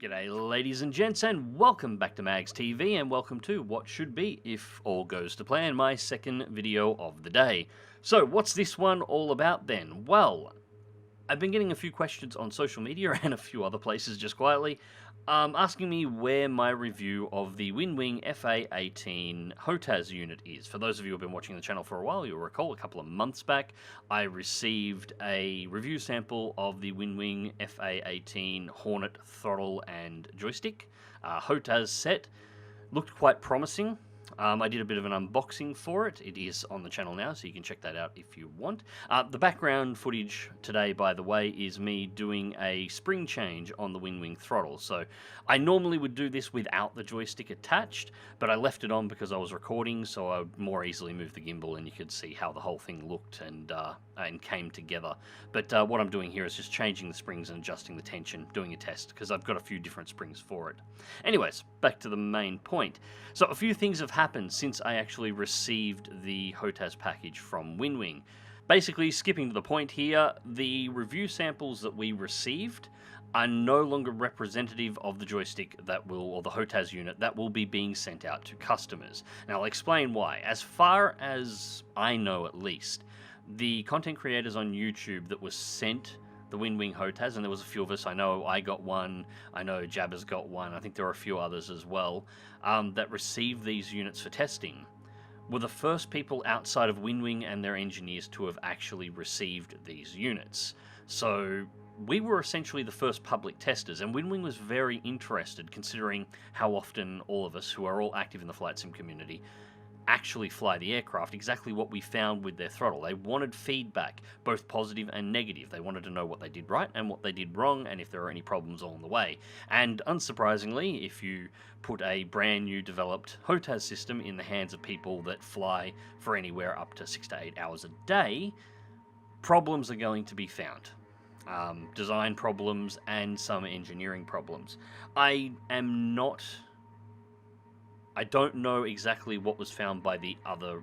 G'day ladies and gents, and welcome back to Mags TV, and welcome to what should be, if all goes to plan, my second video of the day. So what's this one all about then? Well, I've been getting a few questions on social media and a few other places just quietly, asking me where my review of the Winwing FA18 HOTAS unit is. For those of you who have been watching the channel for a while, you'll recall a couple of months back, I received a review sample of the Winwing FA18 Hornet throttle and joystick HOTAS set. Looked quite promising. I did a bit of an unboxing for it. It is on the channel now, so you can check that out if you want. The background footage today, by the way, is me doing a spring change on the Winwing throttle. So I normally would do this without the joystick attached, but I left it on because I was recording, so I would more easily move the gimbal and you could see how the whole thing looked and came together. But what I'm doing here is just changing the springs and adjusting the tension, doing a test, because I've got a few different springs for it. Anyways, back to the main point. So a few things have happened since I actually received the HOTAS package from Winwing. Basically, skipping to the point here, the review samples that we received are no longer representative of the joystick that will, or the HOTAS unit that will be being sent out to customers. Now I'll explain why. As far as I know, at least, the content creators on YouTube that was sent the Winwing HOTAS, and there was a few of us. I know I got one, I know Jabba's got one, I think there are a few others as well, that received these units for testing, were the first people outside of Winwing and their engineers to have actually received these units. So we were essentially the first public testers, and Winwing was very interested, considering how often all of us, who are all active in the flight sim community, actually fly the aircraft, exactly what we found with their throttle. They wanted feedback, both positive and negative. They wanted to know what they did right and what they did wrong, and if there are any problems along the way. And unsurprisingly, if you put a brand new developed HOTAS system in the hands of people that fly for anywhere up to 6 to 8 hours a day, problems are going to be found. Design problems and some engineering problems. I don't know exactly what was found by the other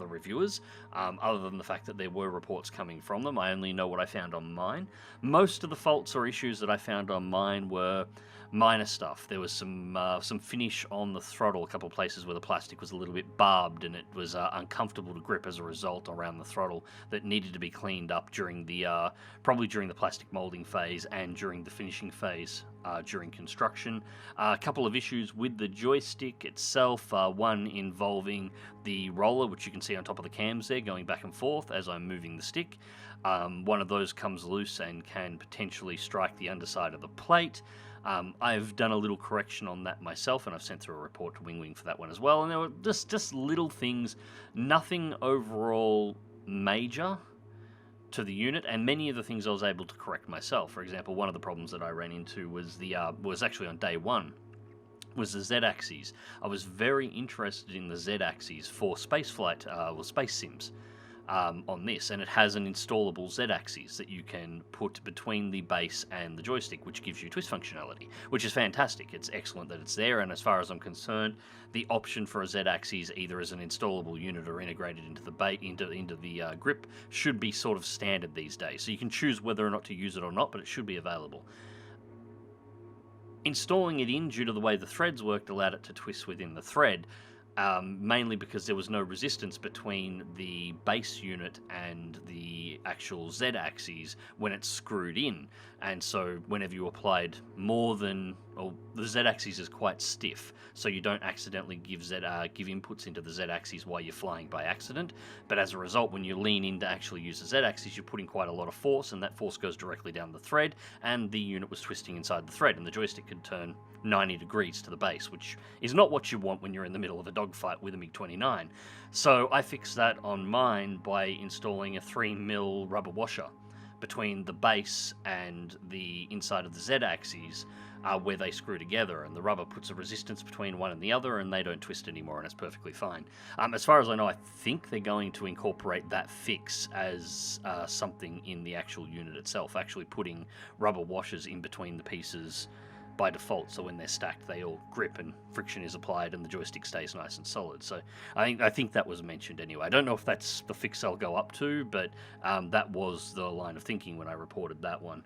reviewers, other than the fact that there were reports coming from them. I only know what I found on mine. Most of the faults or issues that I found on mine were minor stuff. There was some finish on the throttle, a couple of places where the plastic was a little bit barbed and it was uncomfortable to grip as a result around the throttle, that needed to be cleaned up during the probably during the plastic molding phase and during the finishing phase during construction. A couple of issues with the joystick itself, one involving the roller, which you can see on top of the cams there, going back and forth as I'm moving the stick. One of those comes loose and can potentially strike the underside of the plate. I've done a little correction on that myself, and I've sent through a report to Winwing for that one as well. And there were just little things, nothing overall major to the unit, and many of the things I was able to correct myself. For example, one of the problems that I ran into was was actually on day one, was the Z-axis. I was very interested in the Z-axis for spaceflight, or space sims. On this, and it has an installable Z-axis that you can put between the base and the joystick, which gives you twist functionality, which is fantastic. It's excellent that it's there, and as far as I'm concerned, the option for a Z-axis, either as an installable unit or integrated into the grip, should be sort of standard these days. So you can choose whether or not to use it or not, but it should be available. Installing it in, due to the way the threads worked, allowed it to twist within the thread. Mainly because there was no resistance between the base unit and the actual Z-axis when it's screwed in, and so whenever you applied more than, well, the Z-axis is quite stiff, so you don't accidentally give inputs into the Z-axis while you're flying by accident, but as a result, when you lean in to actually use the Z-axis, you're putting quite a lot of force, and that force goes directly down the thread, and the unit was twisting inside the thread, and the joystick could turn 90 degrees to the base, which is not what you want when you're in the middle of a dogfight with a MiG-29. So I fixed that on mine by installing a 3mm rubber washer between the base and the inside of the Z-axis, where they screw together, and the rubber puts a resistance between one and the other, and they don't twist anymore, and it's perfectly fine. As far as I know, I think they're going to incorporate that fix as something in the actual unit itself, actually putting rubber washers in between the pieces by default, so when they're stacked they all grip and friction is applied and the joystick stays nice and solid. So I think that was mentioned anyway. I don't know if that's the fix I'll go up to, but that was the line of thinking when I reported that one.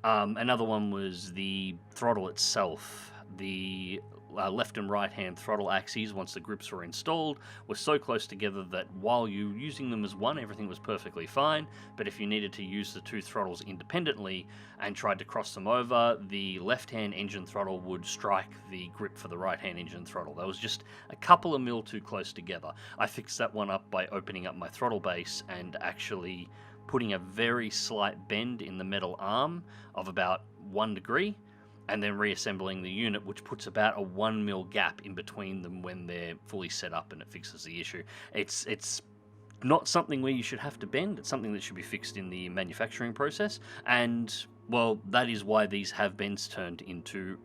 Another one was the throttle itself. The left and right hand throttle axes, once the grips were installed, were so close together that while you were using them as one, everything was perfectly fine, but if you needed to use the two throttles independently and tried to cross them over, the left hand engine throttle would strike the grip for the right hand engine throttle. That was just a couple of mil too close together. I fixed that one up by opening up my throttle base and actually putting a very slight bend in the metal arm of about 1 degree, and then reassembling the unit, which puts about a 1 mil gap in between them when they're fully set up, and it fixes the issue. It's not something where you should have to bend. It's something that should be fixed in the manufacturing process, and well, that is why these have bends turned into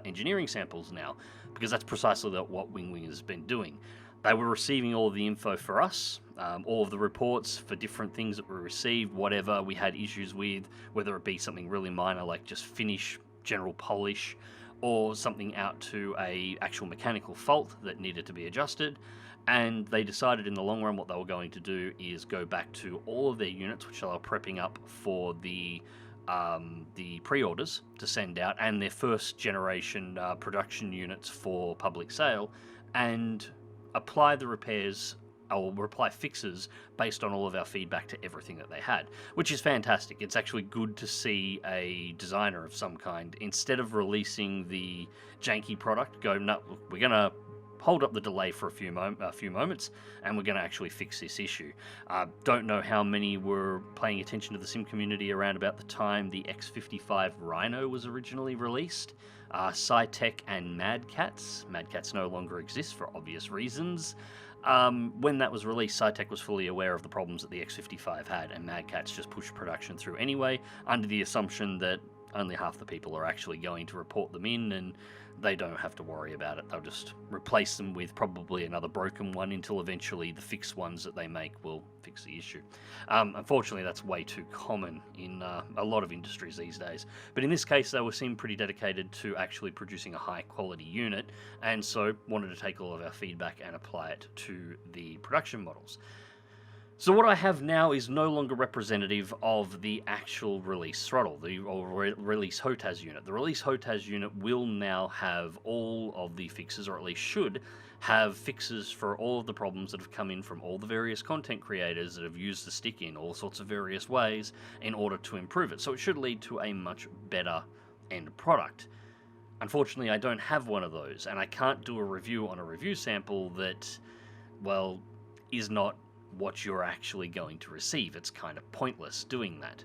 engineering samples now, because that's precisely what Wing has been doing. They were receiving all of the info for us, all of the reports for different things that were received, whatever we had issues with, whether it be something really minor like just finish, general polish, or something out to a actual mechanical fault that needed to be adjusted. And they decided in the long run what they were going to do is go back to all of their units, which they were prepping up for the pre-orders to send out, and their first generation production units for public sale, and apply the repairs or apply fixes based on all of our feedback to everything that they had, which is fantastic. It's actually good to see a designer of some kind, instead of releasing the janky product, go, no, look, we're going to hold up the delay for a few moments, and we're going to actually fix this issue. Don't know how many were paying attention to the sim community around about the time the X55 Rhino was originally released. Scitech and Mad Catz. Mad Catz no longer exists for obvious reasons. When that was released, Scitech was fully aware of the problems that the X55 had, and Mad Catz just pushed production through anyway, under the assumption that only half the people are actually going to report them in, and they don't have to worry about it. They'll just replace them with probably another broken one until eventually the fixed ones that they make will fix the issue. Unfortunately, that's way too common in a lot of industries these days. But in this case, they were seem pretty dedicated to actually producing a high quality unit, and so wanted to take all of our feedback and apply it to the production models. So what I have now is no longer representative of the actual release throttle, release HOTAS unit. The release HOTAS unit will now have all of the fixes, or at least should have fixes for all of the problems that have come in from all the various content creators that have used the stick in all sorts of various ways in order to improve it. So it should lead to a much better end product. Unfortunately, I don't have one of those, and I can't do a review on a review sample that, well, is not what you're actually going to receive. It's kind of pointless doing that.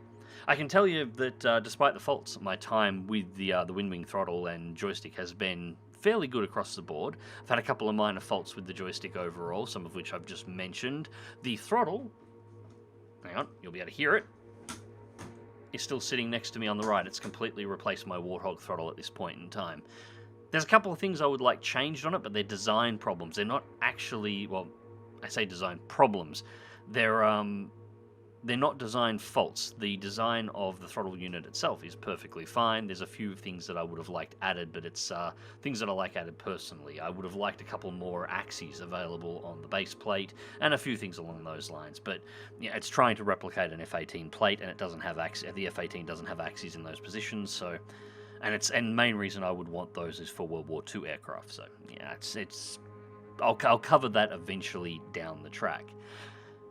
I can tell you that despite the faults, my time with the WinWing throttle and joystick has been fairly good across the board. I've had a couple of minor faults with the joystick overall, some of which I've just mentioned. The throttle, hang on, you'll be able to hear it, is still sitting next to me on the right. It's completely replaced my Warthog throttle at this point in time. There's a couple of things I would like changed on it, but they're design problems. They're not actually, well, I say design problems. They're not design faults. The design of the throttle unit itself is perfectly fine. There's a few things that I would have liked added, but it's things that I like added personally. I would have liked a couple more axes available on the base plate, and a few things along those lines. But yeah, it's trying to replicate an F-18 plate, and it doesn't have the F-18 doesn't have axes in those positions. So, and the main reason I would want those is for World War II aircraft. So yeah, I'll cover that eventually down the track.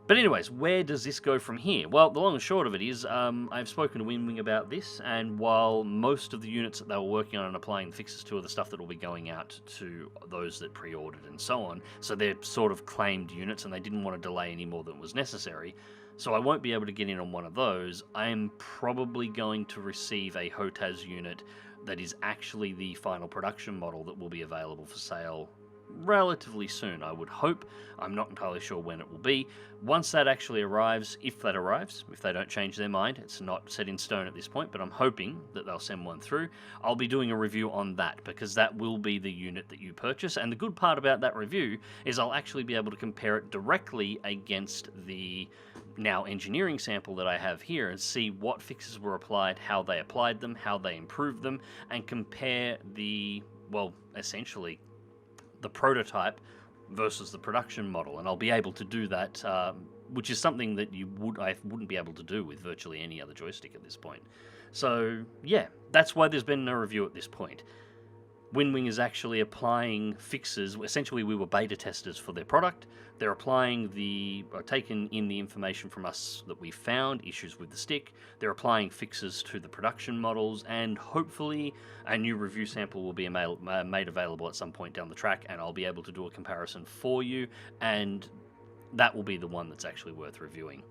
But anyways, where does this go from here? Well, the long and short of it is, I've spoken to WinWing about this, and while most of the units that they were working on and applying the fixes to are the stuff that will be going out to those that pre-ordered and so on, so they're sort of claimed units and they didn't want to delay any more than was necessary, so I won't be able to get in on one of those. I'm probably going to receive a HOTAS unit that is actually the final production model that will be available for sale relatively soon, I would hope. I'm not entirely sure when it will be. Once that actually arrives, if that arrives, if they don't change their mind, it's not set in stone at this point, but I'm hoping that they'll send one through. I'll be doing a review on that, because that will be the unit that you purchase, and the good part about that review is I'll actually be able to compare it directly against the now engineering sample that I have here and see what fixes were applied, how they applied them, how they improved them, and compare the, well, essentially the prototype versus the production model. And I'll be able to do that, which is something that I wouldn't be able to do with virtually any other joystick at this point. So yeah, that's why there's been no review at this point. Winwing is actually applying fixes. Essentially, we were beta testers for their product. They're applying taking in the information from us that we found, issues with the stick. They're applying fixes to the production models, and hopefully a new review sample will be made available at some point down the track, and I'll be able to do a comparison for you, and that will be the one that's actually worth reviewing.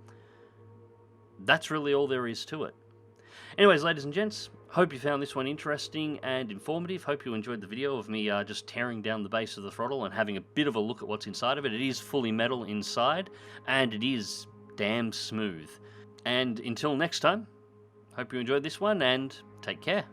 That's really all there is to it. Anyways, ladies and gents, hope you found this one interesting and informative. Hope you enjoyed the video of me just tearing down the base of the throttle and having a bit of a look at what's inside of it. It is fully metal inside, and it is damn smooth. And until next time, hope you enjoyed this one, and take care.